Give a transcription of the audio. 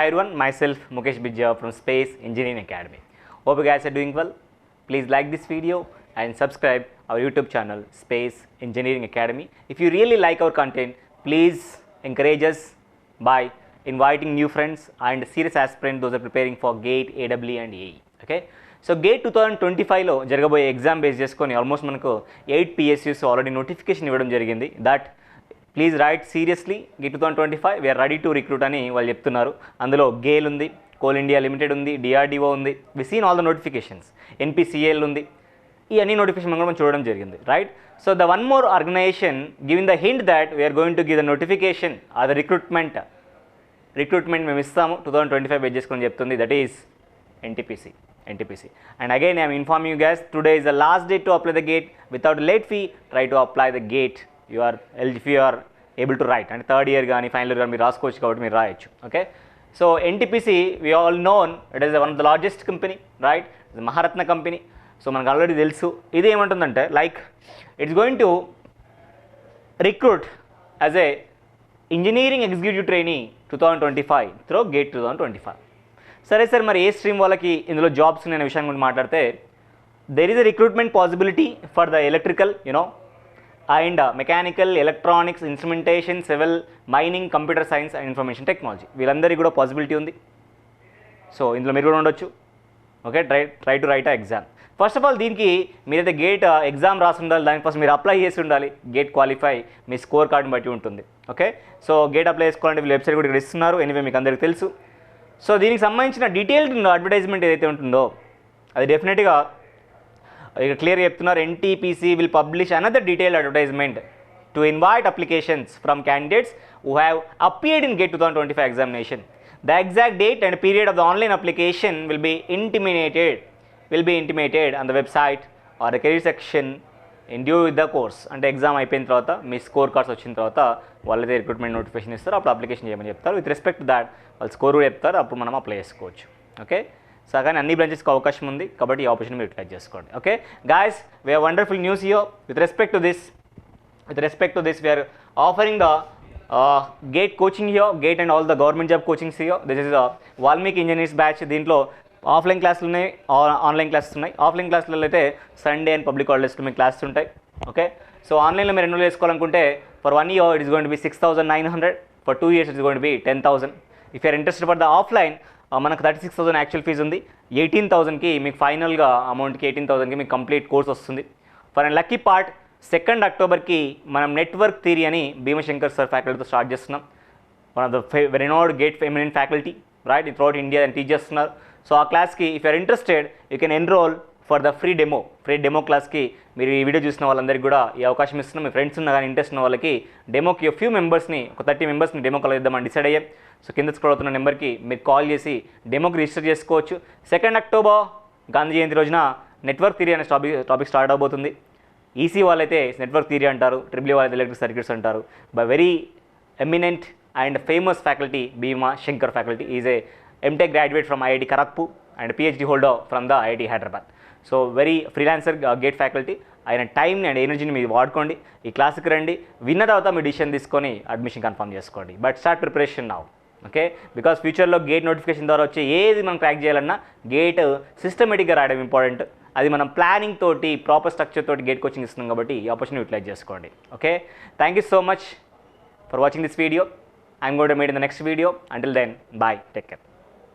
Hi everyone, myself Mukesh Bijja from Space Engineering Academy. Hope you guys are doing well. Please like this video and subscribe our YouTube channel Space Engineering Academy. If you really like our content, please encourage us by inviting new friends and serious aspirants those are preparing for GATE, AWE and AE. Okay? So gate 2025లో జరగబోయే exam base చేసుకొని almost మనకు 8 PSUs already notification ఇవ్వడం జరిగింది. That please write seriously GATE 2025 we're ready to recruit అని వాళ్ళు చెప్తున్నారు. అందులో గేల్ ఉంది, కోల్ ఇండియా లిమిటెడ్ ఉంది, DRDO ఉంది, we seen all the notifications, NPCL ఉంది. ఈ అన్ని నోటిఫికేషన్ మనం చూడడం జరిగింది, right? So the one more organization giving the hint that we're going to give the notification or the recruitment మేము ఇస్తాము 2025 బేస్ చేసుకొని చెప్తుంది. That is NTPC. And again, I am informing you guys, today is the last day to apply the GATE. Without late fee, try to apply the GATE. If you are able to write. And third year gaani, final year gaani, meer raskochu kabatti meer raaychu. Okay. So NTPC, we all known, it is one of the largest company, right? It's a Maharatna company. So manaku already telusu. Idi emantundante, like it's going to recruit as a engineering executive trainee 2025 through GATE 2025. సరే sir, మరి ఏ stream వాళ్ళకి ఇందులో jobs అనే విషయం గురించి మాట్లాడితే there is a recruitment possibility for the electrical and mechanical, electronics, instrumentation, civil, mining, computer science and information technology, వీళ్ళందరికీ కూడా పాసిబిలిటీ ఉంది. సో ఇందులో మీరు కూడా ఉండొచ్చు. Okay, try to write a exam. First of all దీనికి మీరైతే గేట్ ఎగ్జామ్ రాసి ఉండాలి, దానికోసం మీరు అప్లై చేసి ఉండాలి. గేట్ క్వాలిఫై మీ స్కోర్ కార్డుని బట్టి ఉంటుంది. ఓకే, సో గేట్ అప్లై చేసుకోవాలంటే వీళ్ళు వెబ్సైట్ కూడా ఇక్కడ ఇస్తున్నారు. ఎనీవే మీకు అందరికీ తెలుసు. సో దీనికి సంబంధించిన డీటెయిల్డ్ అడ్వర్టైజ్మెంట్ ఏదైతే ఉంటుందో అది డెఫినెట్గా ఇక క్లియర్గా చెప్తున్నారు. NTPC will publish another detailed advertisement to invite applications from candidates who have appeared in GATE 2025 examination. The exact date and period of the online application will be intimated on the website are the career section in due with the course. అంటే exam అయిపోయిన తర్వాత మీ score cards వచ్చిన తర్వాత వాళ్ళైతే recruitment notification ఇస్తారు, అప్పుడు application చేయమని చెప్తారు. విత్ రెస్పెక్ట్ టు దాట్ వాళ్ళు స్కోర్ కూడా చెప్తారు, అప్పుడు మనం అప్లై చేసుకోవచ్చు. ఓకే, సో కానీ అన్ని బ్రాంచెస్కి అవకాశం ఉంది కాబట్టి ఈ ఆపర్చునిటీ మీరు యూటిలైజ్ చేసుకోండి. Okay guys, we have wonderful news here with respect to this we're offering the GATE coaching here, GATE and all the government job coachings here. This is Valmiki engineers batch. దీంట్లో offline క్లాసులు ఉన్నాయి, online classes ఉన్నాయి. Offline క్లాసులలో అయితే Sunday and public హాలిడేస్లో మీకు classes ఉంటాయి. Okay, so ఆన్లైన్లో మీరు ఎన్రోల్ చేసుకోవాలనుకుంటే for 1 year it is going to be 6,900, for 2 years it is going to be 10,000. If you're interested for the offline మనకు 36,000 యాక్చువల్ ఫీజు ఉంది. 18,000కి మీకు ఫైనల్గా అమౌంట్కి 18,000కి మీకు కంప్లీట్ కోర్స్ వస్తుంది. For and lucky part 2nd Octoberకి మనం నెట్వర్క్ థియరీ అని భీమశంకర్ సార్ ఫ్యాకల్టీతో స్టార్ట్ చేస్తున్నాం. One of the renowned gate eminent faculty right throughout India అని టీచ్ చేస్తున్నారు. సో ఆ క్లాస్కి if you're interested you can enroll for the free demo క్లాస్కి. మీరు ఈ వీడియో చూసిన వాళ్ళందరికీ కూడా ఈ అవకాశం ఇస్తున్నాం. మీ ఫ్రెండ్స్ ఉన్న కానీ ఇంట్రెస్ట్ ఉన్న వాళ్ళకి డెమోకి ఫ్యూ మెంబర్స్ని, ఒక 30 మెంబర్స్ని డెమో కాల్ ఇద్దామని డిసైడ్ అయ్యాం. సో కింద స్క్రోల్ అవుతున్న నెంబర్కి మీరు కాల్ చేసి డెమోకి రిజిస్టర్ చేసుకోవచ్చు. 2nd October గాంధీ జయంతి రోజున నెట్వర్క్ థియరీ అనే టాపిక్ స్టార్ట్ అవబోతుంది. ఈసీ వాళ్ళైతే నెట్వర్క్ థియరీ అంటారు, EEE వాళ్ళైతే ఎలక్ట్రిక్ సర్క్యూట్స్ అంటారు. By very eminent and famous faculty Bhima Shankar faculty is a MTech graduate from IIT Kharagpur and PhD holder from the IIT Hyderabad. So very freelancer gate faculty. ఆయన టైంని and ఎనర్జీని మీరు వాడుకోండి, ఈ క్లాస్కి రండి, విన్న తర్వాత మీ డిసిషన్ తీసుకొని అడ్మిషన్ కన్ఫర్మ్ చేసుకోండి. But start preparation now. Okay, because ఫ్యూచర్లో గేట్ నోటిఫికేషన్ ద్వారా వచ్చే ఏది మనం ట్రాక్ చేయాలన్నా గేట్ సిస్టమేటిక్గా రాయడం ఇంపార్టెంట్. అది మనం ప్లానింగ్ తోటి, ప్రాపర్ స్ట్రక్చర్ తోటి గేట్ కోచింగ్ ఇస్తున్నాం కాబట్టి ఈ ఆపర్చునిటీ యూటిలైజ్ చేసుకోండి. Okay, thank you so much for watching this video. I'm going to meet in the next video. Until then, bye, take care.